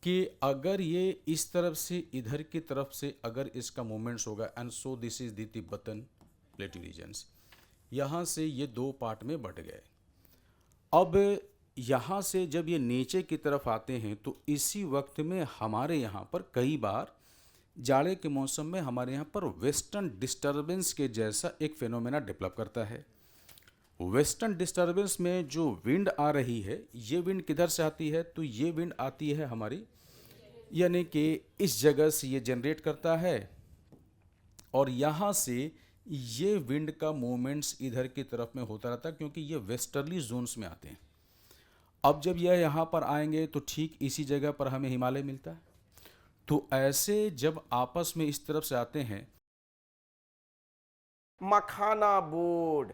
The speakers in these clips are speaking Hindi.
कि अगर ये इस तरफ से इधर की तरफ से अगर इसका मूवमेंट्स होगा, and so this is the Tibetan plateau regions, यहाँ से ये दो पार्ट में बट गए। अब यहाँ से जब ये नीचे की तरफ आते हैं तो इसी वक्त में हमारे यहाँ पर कई बार जाड़े के मौसम में हमारे यहाँ पर वेस्टर्न डिस्टरबेंस के जैसा एक फिनोमेना डेवलप करता है। वेस्टर्न डिस्टरबेंस में जो विंड आ रही है, ये विंड किधर से आती है, तो ये विंड आती है हमारी, यानी कि इस जगह से ये जनरेट करता है, और यहाँ से ये विंड का मूवमेंट्स इधर की तरफ में होता रहता है, क्योंकि ये वेस्टर्ली जोन्स में आते हैं। अब जब यह यहाँ पर आएंगे तो ठीक इसी जगह पर हमें हिमालय मिलता है। तो ऐसे जब आपस में इस तरफ से आते हैं, मखाना बोर्ड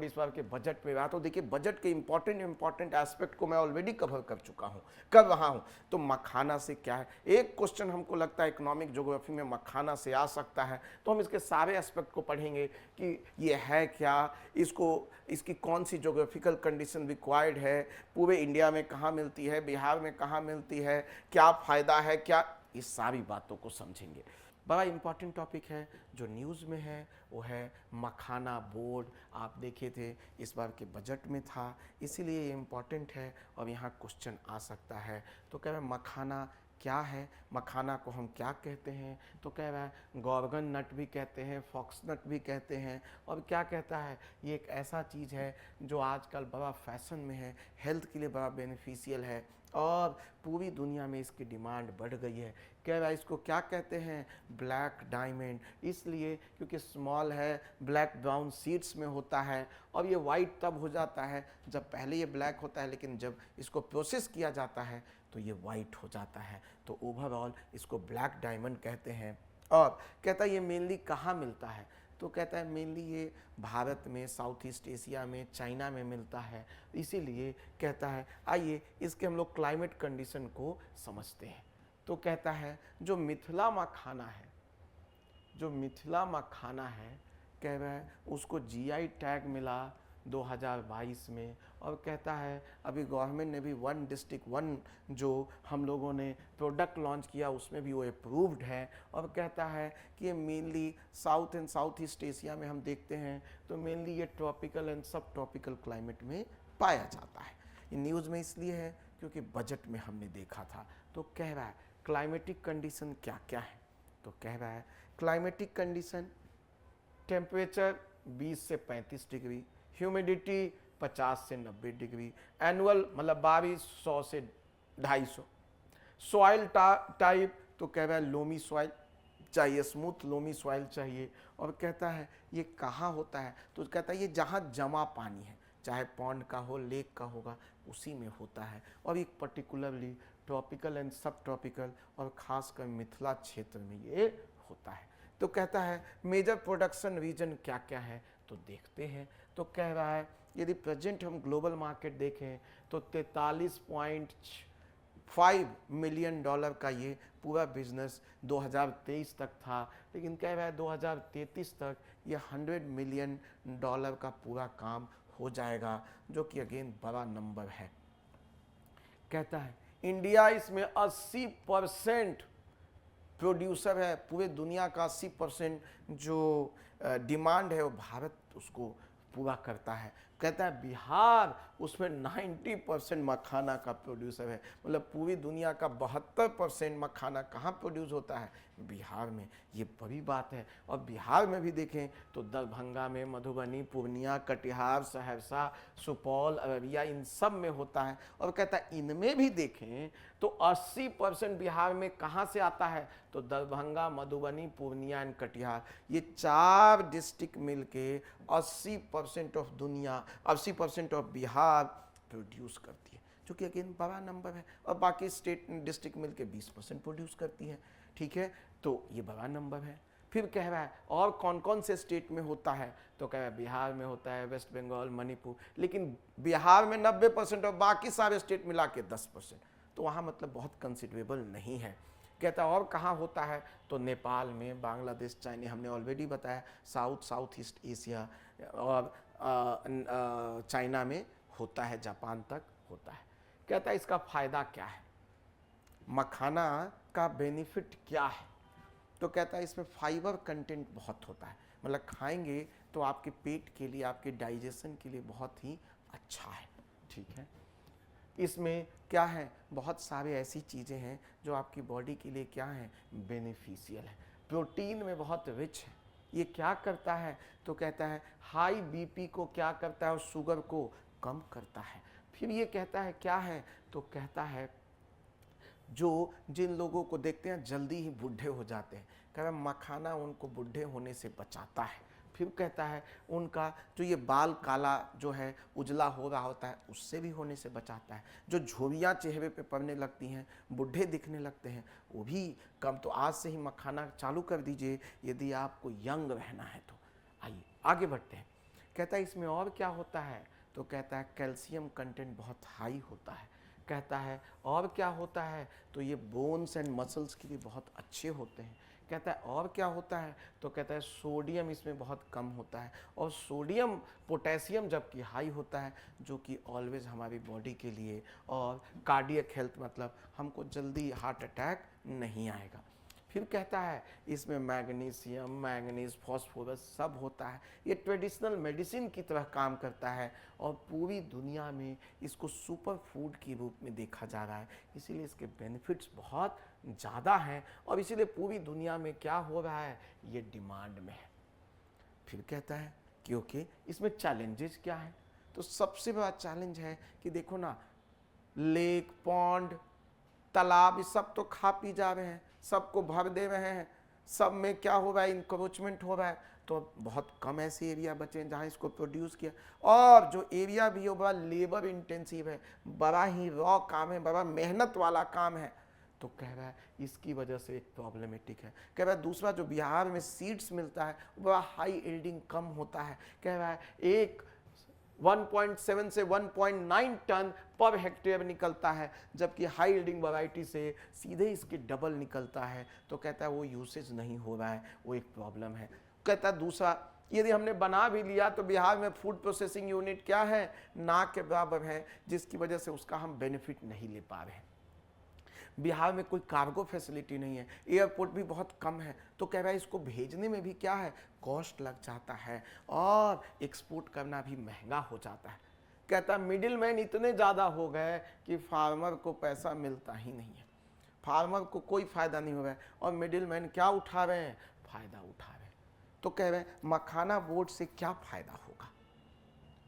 इस बार के बजट में आया। तो देखिए, बजट के इंपॉर्टेंट एस्पेक्ट को मैं ऑलरेडी कवर कर चुका हूँ, कर रहा हूँ। तो मखाना से क्या है, एक क्वेश्चन हमको लगता है इकोनॉमिक ज्योग्राफी में मखाना से आ सकता है, तो हम इसके सारे एस्पेक्ट को पढ़ेंगे कि ये है क्या, इसकी कौन सी ज्योग्राफिकल कंडीशन रिक्वायर्ड है, पूरे इंडिया में कहाँ मिलती है, बिहार में कहाँ मिलती है, क्या फ़ायदा है, क्या, इस सारी बातों को समझेंगे। बड़ा इंपॉर्टेंट टॉपिक है जो न्यूज़ में है, वो है मखाना बोर्ड। आप देखे थे इस बार के बजट में था, इसीलिए ये इम्पॉर्टेंट है और यहाँ क्वेश्चन आ सकता है। तो कह रहे मखाना क्या है, मखाना को हम क्या कहते हैं, तो कह रहा है गॉर्गन नट भी कहते हैं, फॉक्स नट भी कहते हैं, और क्या कहता है ये एक ऐसा चीज़ है जो आजकल बड़ा फैशन में है, हेल्थ के लिए बड़ा बेनिफिशियल है और पूरी दुनिया में इसकी डिमांड बढ़ गई है। कह रहा है इसको क्या कहते हैं, ब्लैक डायमंड, इसलिए क्योंकि स्मॉल है, ब्लैक ब्राउन सीड्स में होता है, और ये वाइट तब हो जाता है जब पहले ये ब्लैक होता है, लेकिन जब इसको प्रोसेस किया जाता है तो ये वाइट हो जाता है। तो ओवरऑल इसको ब्लैक डायमंड कहते हैं। और कहता है ये मेनली कहाँ मिलता है, तो कहता है मेनली ये भारत में, साउथ ईस्ट एशिया में, चाइना में मिलता है। इसीलिए कहता है आइए इसके हम लोग क्लाइमेट कंडीशन को समझते हैं। तो कहता है जो मिथिला मखाना है, जो मिथिला मखाना है, कह रहा है उसको जीआई टैग मिला 2022 में, और कहता है अभी गवर्नमेंट ने भी 1 डिस्ट्रिक्ट 1 जो हम लोगों ने प्रोडक्ट लॉन्च किया उसमें भी वो अप्रूव्ड है। और कहता है कि ये mainly south and south east Asia में हम देखते हैं, तो मेनली ये ट्रॉपिकल एंड सब ट्रॉपिकल क्लाइमेट में पाया जाता है। ये न्यूज़ में इसलिए है क्योंकि बजट में हमने देखा था। तो कह रहा है क्लाइमेटिक कंडीशन क्या क्या है, तो कह रहा है क्लाइमेटिक कंडीशन, टेम्परेचर 20 से 35 डिग्री, ह्यूमिडिटी 50 से 90 डिग्री, एनुअल मतलब 2200 से 250। सॉइल टाइप, तो कह रहा है लोमी सॉइल चाहिए, स्मूथ लोमी सॉइल चाहिए। और कहता है ये कहाँ होता है, तो कहता है ये जहाँ जमा पानी है, चाहे पॉन्ड का हो, लेक का होगा, उसी में होता है। और एक पर्टिकुलरली ट्रॉपिकल एंड सब ट्रॉपिकल और खासकर मिथिला क्षेत्र में ये होता है। तो कहता है मेजर प्रोडक्शन रीजन क्या क्या है, तो देखते हैं। तो कह रहा है यदि प्रेजेंट हम ग्लोबल मार्केट देखें तो 43.5 मिलियन डॉलर का ये पूरा बिजनेस 2023 तक था, लेकिन कह रहा है 2033 तक ये 100 मिलियन डॉलर का पूरा काम हो जाएगा, जो कि अगेन बड़ा नंबर है। कहता है इंडिया इसमें 80% प्रोड्यूसर है, पूरे दुनिया का 80% जो डिमांड है वो भारत उसको पूरा करता है। कहता है बिहार उसमें 90% मखाना का प्रोड्यूसर है, मतलब पूरी दुनिया का 72% मखाना कहाँ प्रोड्यूस होता है, बिहार में। ये बड़ी बात है। और बिहार में भी देखें तो दरभंगा में, मधुबनी, पूर्णिया, कटिहार, सहरसा, सुपौल, अररिया, इन सब में होता है। और कहता है इनमें भी देखें तो 80% बिहार में कहाँ से आता है, तो दरभंगा, मधुबनी, पूर्णिया एंड कटिहार, ये 4 डिस्ट्रिक्ट मिलके 80% ऑफ दुनिया, 80% ऑफ बिहार प्रोड्यूस करती है, जो कि अगेन बड़ा नंबर है। और बाकी स्टेट डिस्ट्रिक्ट मिलके 20% प्रोड्यूस करती है। ठीक है, तो ये बड़ा नंबर है। फिर कह रहा है और कौन कौन से स्टेट में होता है, तो कह रहा है बिहार में होता है, वेस्ट बंगाल, मणिपुर, लेकिन बिहार में 90% और बाकी सारे स्टेट मिला के 10%, तो वहाँ मतलब बहुत कंसिडरेबल नहीं है। कहता है और कहाँ होता है, तो नेपाल में, बांग्लादेश, चाइना, हमने ऑलरेडी बताया, साउथ ईस्ट एशिया और चाइना में होता है, जापान तक होता है। कहता है इसका फ़ायदा क्या है, मखाना का बेनिफिट क्या है? तो कहता है इसमें फाइबर कंटेंट बहुत होता है, मतलब खाएंगे तो आपके पेट के लिए, आपके डाइजेशन के लिए बहुत ही अच्छा है। ठीक है, इसमें क्या है, बहुत सारे ऐसी चीज़ें हैं जो आपकी बॉडी के लिए क्या है, बेनिफिशियल है। प्रोटीन में बहुत रिच है। ये क्या करता है? तो कहता है हाई बीपी को क्या करता है, और शुगर को कम करता है। फिर ये कहता है क्या है, तो कहता है जो जिन लोगों को देखते हैं जल्दी ही बूढ़े हो जाते हैं, कह रहा मखाना उनको बूढ़े होने से बचाता है। फिर कहता है उनका जो ये बाल काला जो है उजला हो रहा होता है उससे भी होने से बचाता है। जो झुर्रियाँ चेहरे पे पड़ने लगती हैं, बूढ़े दिखने लगते हैं, वो भी कम। तो आज से ही मखाना चालू कर दीजिए यदि आपको यंग रहना है तो। आइए आगे बढ़ते हैं। कहता है इसमें और क्या होता है, तो कहता है कैल्शियम कंटेंट बहुत हाई होता है। कहता है और क्या होता है, तो ये बोन्स एंड मसल्स के लिए बहुत अच्छे होते हैं। कहता है और क्या होता है, तो कहता है सोडियम इसमें बहुत कम होता है, और सोडियम पोटेशियम जबकि हाई होता है, जो कि ऑलवेज हमारी बॉडी के लिए और कार्डियक हेल्थ, मतलब हमको जल्दी हार्ट अटैक नहीं आएगा। फिर कहता है इसमें मैग्नीशियम, मैंगनीज, फॉस्फोरस सब होता है। ये ट्रेडिशनल मेडिसिन की तरह काम करता है, और पूरी दुनिया में इसको सुपर फूड के रूप में देखा जा रहा है। इसीलिए इसके बेनिफिट्स बहुत ज़्यादा हैं, और इसीलिए पूरी दुनिया में क्या हो रहा है, ये डिमांड में है। फिर कहता है क्योंकि इसमें चैलेंजेस क्या है, तो सबसे बड़ा चैलेंज है कि देखो ना, लेक, पॉन्ड, तालाब, ये सब तो खा पी जा रहे हैं, सबको भर दे रहे हैं, सब में क्या हो रहा है, इंक्रोचमेंट हो रहा है। तो बहुत कम ऐसे एरिया बचे हैं जहाँ इसको प्रोड्यूस किया, और जो एरिया भी हो बड़ा लेबर इंटेंसिव है, बड़ा ही रॉ काम है, बड़ा मेहनत वाला काम है। तो कह रहा है इसकी वजह से एक प्रॉब्लमेटिक है। कह रहा है दूसरा जो बिहार में सीड्स मिलता है बड़ा हाई यील्डिंग कम होता है। कह रहा है एक 1.7 से 1.9 टन पर हेक्टेयर निकलता है, जबकि हाई यील्डिंग वैरायटी से सीधे इसके डबल निकलता है। तो कहता है वो यूसेज नहीं हो रहा है, वो एक प्रॉब्लम है। कहता है दूसरा, यदि हमने बना भी लिया तो बिहार में फूड प्रोसेसिंग यूनिट क्या है, ना के बराबर है, जिसकी वजह से उसका हम बेनिफिट नहीं ले पा रहे हैं। बिहार में कोई कार्गो फैसिलिटी नहीं है, एयरपोर्ट भी बहुत कम है। तो कह रहा है इसको भेजने में भी क्या है, कॉस्ट लग जाता है, और एक्सपोर्ट करना भी महंगा हो जाता है। कहता है मिडिल मैन इतने ज़्यादा हो गए कि फार्मर को पैसा मिलता ही नहीं है, फार्मर को कोई फ़ायदा नहीं हो रहा है, और मिडिल मैन क्या उठा रहे हैं, फ़ायदा उठा रहे हैं। तो कह रहे हैं मखाना बोर्ड से क्या फ़ायदा होगा,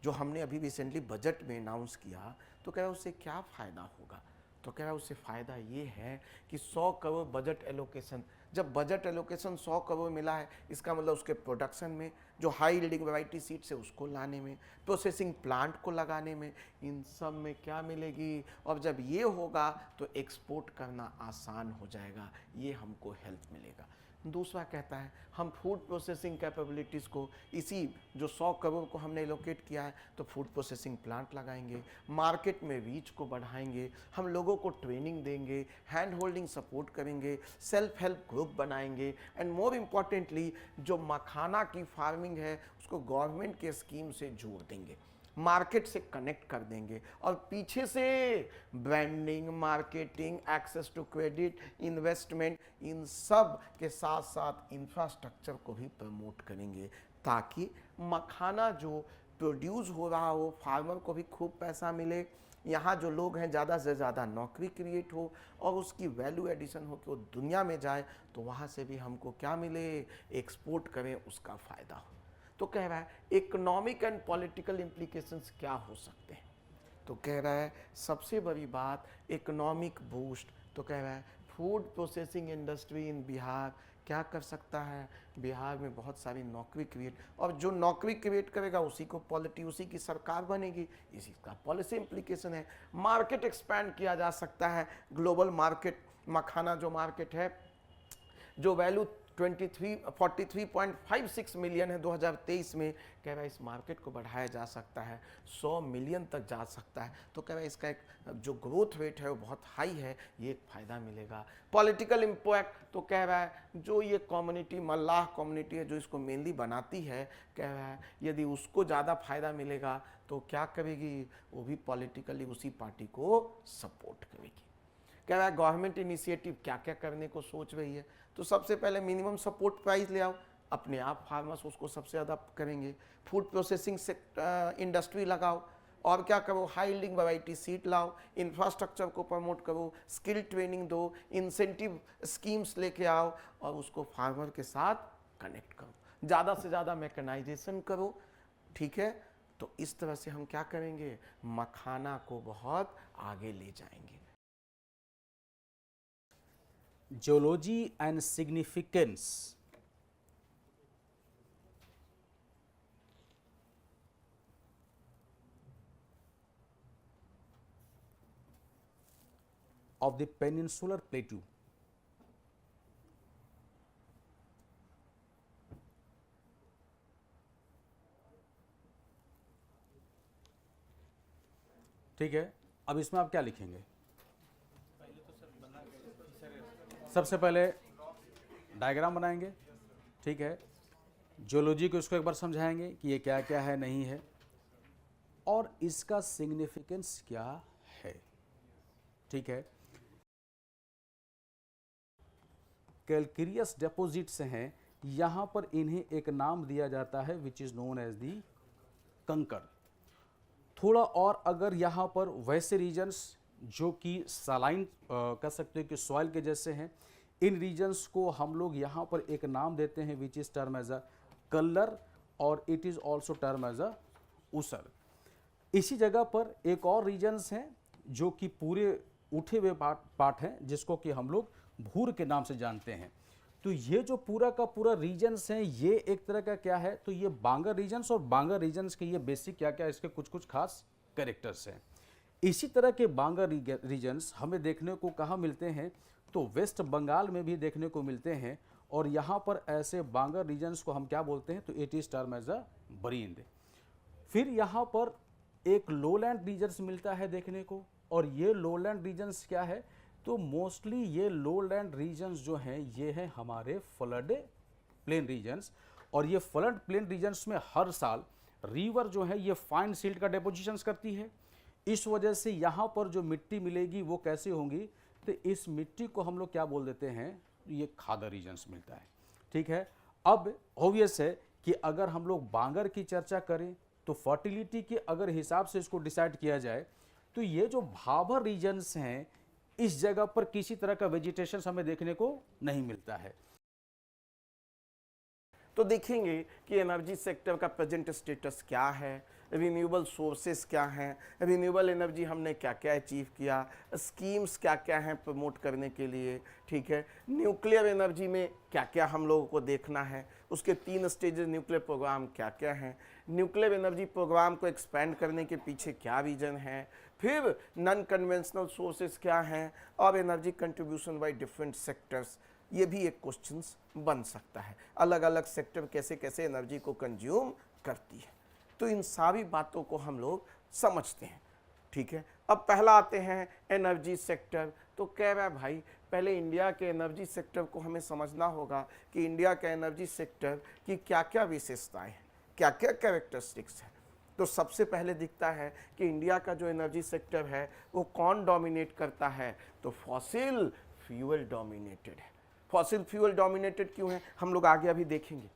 जो हमने अभी रिसेंटली बजट में अनाउंस किया, तो कह रहा है उससे क्या फ़ायदा होगा। तो कह रहा है उससे फ़ायदा ये है कि 100 करोड़ बजट एलोकेशन, जब बजट एलोकेशन 100 करोड़ मिला है, इसका मतलब उसके प्रोडक्शन में, जो हाई यील्डिंग वैरायटी सीड्स है उसको लाने में, प्रोसेसिंग प्लांट को लगाने में, इन सब में क्या मिलेगी। और जब ये होगा तो एक्सपोर्ट करना आसान हो जाएगा, ये हमको हेल्प मिलेगा। दूसरा कहता है हम फूड प्रोसेसिंग कैपेबिलिटीज़ को, इसी जो 100 करोड़ को हमने एलोकेट किया है, तो फूड प्रोसेसिंग प्लांट लगाएंगे, मार्केट में रीच को बढ़ाएंगे, हम लोगों को ट्रेनिंग देंगे, हैंड होल्डिंग सपोर्ट करेंगे, सेल्फ हेल्प ग्रुप बनाएंगे, एंड मोर इम्पॉर्टेंटली जो मखाना की फार्मिंग है उसको गवर्नमेंट के स्कीम से जोड़ देंगे, मार्केट से कनेक्ट कर देंगे, और पीछे से branding, marketing, access to credit, investment, इन सब के साथ साथ इंफ्रास्ट्रक्चर को भी प्रमोट करेंगे, ताकि मखाना जो प्रोड्यूस हो रहा हो, फार्मर को भी खूब पैसा मिले, यहाँ जो लोग हैं ज़्यादा से ज़्यादा नौकरी क्रिएट हो, और उसकी वैल्यू एडिशन हो कि वो दुनिया में जाए, तो वहाँ से भी हमको क्या मिले, एक्सपोर्ट करें, उसका फ़ायदा हो। तो कह रहा है इकोनॉमिक एंड पॉलिटिकल इम्प्लीकेशंस क्या हो सकते हैं, तो कह रहा है सबसे बड़ी बात इकोनॉमिक बूस्ट। तो कह रहा है food processing industry in Bihar क्या कर सकता है, बिहार में बहुत सारी नौकरी क्रिएट, और जो नौकरी क्रिएट करेगा उसी को पॉलिटी, उसी की सरकार बनेगी, इसी का पॉलिसी इम्प्लीकेशन है। मार्केट एक्सपैंड किया जा सकता है, ग्लोबल मार्केट, मखाना जो मार्केट है, जो वैल्यू 43.56 मिलियन है 2023 में, कह रहा है इस मार्केट को बढ़ाया जा सकता है, 100 मिलियन तक जा सकता है। तो कह रहा है इसका एक जो ग्रोथ रेट है वो बहुत हाई है, ये एक फ़ायदा मिलेगा। पॉलिटिकल इम्पैक्ट, तो कह रहा है जो ये कम्युनिटी, मल्लाह कम्युनिटी है जो इसको मेनली बनाती है, कह रहा है यदि उसको ज़्यादा फ़ायदा मिलेगा तो क्या करेगी, वो भी पॉलिटिकली उसी पार्टी को सपोर्ट करेगी। कह रहा है गवर्नमेंट इनिशिएटिव क्या क्या करने को सोच रही है। तो सबसे पहले मिनिमम सपोर्ट प्राइस ले आओ, अपने आप फार्मर्स उसको सबसे ज़्यादा करेंगे। फूड प्रोसेसिंग इंडस्ट्री लगाओ, और क्या करो, हाई यील्डिंग वैरायटी सीड लाओ, इंफ्रास्ट्रक्चर को प्रमोट करो, स्किल ट्रेनिंग दो, इंसेंटिव स्कीम्स लेके आओ और उसको फार्मर के साथ कनेक्ट करो, ज़्यादा से ज़्यादा मैकेनाइजेशन करो। ठीक है, तो इस तरह से हम क्या करेंगे, मखाना को बहुत आगे ले जाएंगे। Geology and significance of the peninsular plateau. ठीक है, अब इसमें आप क्या लिखेंगे? सबसे पहले डायग्राम बनाएंगे। ठीक है, जियोलॉजी को इसको एक बार समझाएंगे कि ये क्या क्या है, नहीं है, और इसका सिग्निफिकेंस क्या है। ठीक है, कैलकेरियस डिपॉजिट्स हैं, यहां पर इन्हें एक नाम दिया जाता है which is known as the kankar. थोड़ा और अगर यहां पर वैसे रीजन्स जो कि सलाइन कह सकते हैं कि सॉइल के जैसे हैं, इन रीजन्स को हम लोग यहां पर एक नाम देते हैं which is term as a colour, और it is also term as a ऊसर। इसी जगह पर एक और रीजन्स हैं जो कि पूरे उठे हुए पार्ट हैं, जिसको कि हम लोग भूर के नाम से जानते हैं। तो ये जो पूरा का पूरा रीजन्स हैं, ये एक तरह का क्या है, तो ये बांगर रीजन्स, और बांगर रीजन्स के ये बेसिक क्या क्या इसके कुछ कुछ खास कैरेक्टर्स हैं। इसी तरह के बांगर रीजन्स हमें देखने को कहाँ मिलते हैं, तो वेस्ट बंगाल में भी देखने को मिलते हैं, और यहाँ पर ऐसे बांगर रीजन्स को हम क्या बोलते हैं, तो it is term as a बरिंद। फिर यहाँ पर एक लोलैंड रीजन्स मिलता है देखने को, और ये लोलैंड रीजन्स क्या है, तो मोस्टली ये लोलैंड रीजन्स जो हैं ये हैं हमारे फ्लड प्लेन रीजन्स, और ये फ्लड प्लेन रीजन्स में हर साल रिवर जो है ये फाइन सिल्ट का डिपोजिशंस करती है। इस वजह से यहाँ पर जो मिट्टी मिलेगी वो कैसे होंगी, तो इस मिट्टी को हम लोग क्या बोल देते हैं, ये खादर रीजन्स मिलता है। ठीक है, अब ऑब्वियस है कि अगर हम लोग बांगर की चर्चा करें तो फर्टिलिटी के अगर हिसाब से इसको डिसाइड किया जाए, तो ये जो भाबर रीजन्स हैं इस जगह पर किसी तरह का वेजिटेशन हमें देखने को नहीं मिलता है। तो देखेंगे कि एनर्जी सेक्टर का प्रेजेंट स्टेटस क्या है, रिन्यूएबल सोर्सेस क्या हैं, रिन्यूएबल एनर्जी हमने क्या क्या अचीव किया, स्कीम्स क्या क्या हैं प्रमोट करने के लिए। ठीक है, न्यूक्लियर एनर्जी में क्या क्या हम लोगों को देखना है, उसके 3 स्टेजेस न्यूक्लियर प्रोग्राम क्या क्या हैं, न्यूक्लियर एनर्जी प्रोग्राम को एक्सपेंड करने के पीछे क्या रीजन है, फिर नॉन कन्वेंशनल सोर्सेस क्या हैं, और energy contribution by different sectors. ये भी एक क्वेश्चंस बन सकता है, अलग अलग सेक्टर कैसे कैसे एनर्जी को कंज्यूम करती है। तो इन सारी बातों को हम लोग समझते हैं। ठीक है, अब पहला आते हैं एनर्जी सेक्टर। तो कह रहा है भाई पहले इंडिया के एनर्जी सेक्टर को हमें समझना होगा कि इंडिया के एनर्जी सेक्टर की क्या क्या विशेषताएं हैं, क्या क्या कैरेक्टरिस्टिक्स हैं। तो सबसे पहले दिखता है कि इंडिया का जो एनर्जी सेक्टर है वो कौन डोमिनेट करता है, तो फॉसिल फ्यूल डोमिनेटेड है। फॉसिल फ्यूल डोमिनेटेड क्यों है, हम लोग आगे अभी देखेंगे।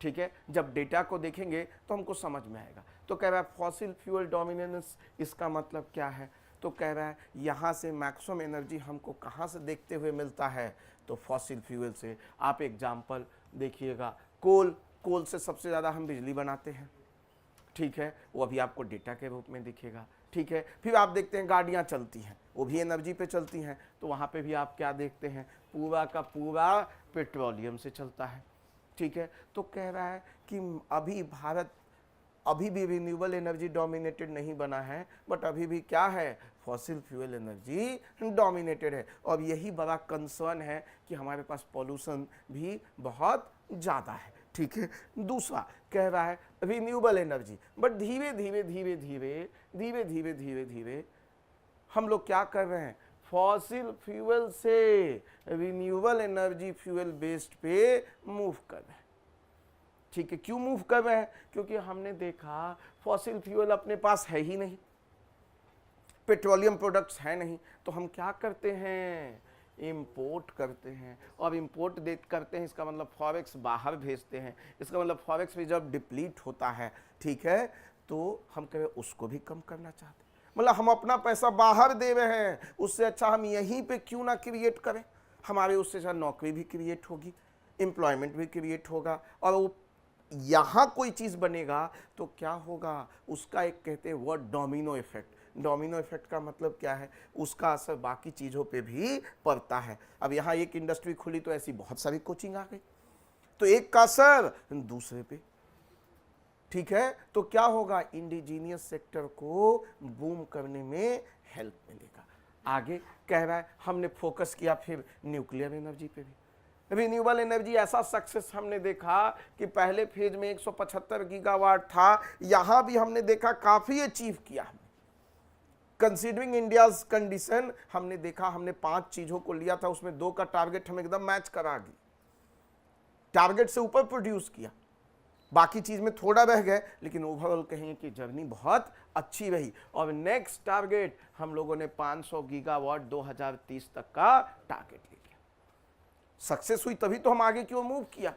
ठीक है, जब डेटा को देखेंगे तो हमको समझ में आएगा। तो कह रहा है फॉसिल फ्यूल डोमिनेंस, इसका मतलब क्या है, तो कह रहा है यहाँ से मैक्सिमम एनर्जी हमको कहाँ से देखते हुए मिलता है, तो फॉसिल फ्यूल से। आप एग्जाम्पल देखिएगा, कोल से सबसे ज़्यादा हम बिजली बनाते हैं। ठीक है, वो अभी आपको डेटा के रूप में दिखेगा। ठीक है, फिर आप देखते हैं गाड़ियाँ चलती हैं, वो भी एनर्जी पे चलती हैं, तो वहाँ पे भी आप क्या देखते हैं, पूरा का पूरा पेट्रोलियम से चलता है। ठीक है, तो कह रहा है कि अभी भारत अभी भी रिन्यूएबल एनर्जी डोमिनेटेड नहीं बना है, बट अभी भी क्या है, फॉसिल फ्यूल एनर्जी डोमिनेटेड है। और यही बड़ा कंसर्न है कि हमारे पास पॉल्यूशन भी बहुत ज़्यादा है। ठीक है, दूसरा कह रहा है रिन्यूएबल एनर्जी, बट धीरे धीरे धीरे धीरे धीरे धीरे धीरे धीरे हम लोग क्या कर रहे हैं, फॉसिल फ्यूल से रिन्यूएबल एनर्जी फ्यूल बेस्ड पे मूव कर रहे हैं। ठीक है, क्यों मूव कर रहे हैं, क्योंकि हमने देखा फॉसिल फ्यूल अपने पास है ही नहीं। पेट्रोलियम प्रोडक्ट्स है नहीं, तो हम क्या करते हैं, इंपोर्ट करते हैं। और इंपोर्ट करते हैं, इसका मतलब फॉरेक्स बाहर भेजते हैं। इसका मतलब फॉरेक्स भी जब डिप्लीट होता है, ठीक है, तो हम कहें उसको भी कम करना चाहते हैं। मतलब हम अपना पैसा बाहर दे रहे हैं, उससे अच्छा हम यहीं पे क्यों ना क्रिएट करें, हमारे उससे अच्छा नौकरी भी क्रिएट होगी, एम्प्लॉयमेंट भी क्रिएट होगा, और वो यहाँ कोई चीज़ बनेगा तो क्या होगा, उसका एक कहते हैं word domino effect. Domino effect का मतलब क्या है, उसका असर बाकी चीज़ों पे भी पड़ता है। अब यहाँ एक इंडस्ट्री खुली तो ऐसी बहुत सारी कोचिंग आ गई, तो एक का असर दूसरे पे, ठीक है, तो क्या होगा, इंडिजीनियस सेक्टर को बूम करने में हेल्प मिलेगा। आगे कह रहा है हमने फोकस किया फिर न्यूक्लियर एनर्जी पे भी। रिन्यूएबल एनर्जी ऐसा सक्सेस हमने देखा कि पहले फेज में 175 गीगावाट था, यहां भी हमने देखा काफी अचीव किया हमने। कंसीडरिंग इंडियाज कंडीशन हमने देखा, हमने 5 चीजों को लिया था, उसमें 2 का टारगेट हम एकदम मैच करा गए, टारगेट से ऊपर प्रोड्यूस किया, बाकी चीज में थोड़ा रह गए, लेकिन ओवरऑल कहेंगे कि जर्नी बहुत अच्छी रही। और नेक्स्ट टारगेट हम लोगों ने 500 गीगावाट 2030 तक का टारगेट ले लिया। सक्सेस हुई तभी तो हम आगे की ओर मूव किया।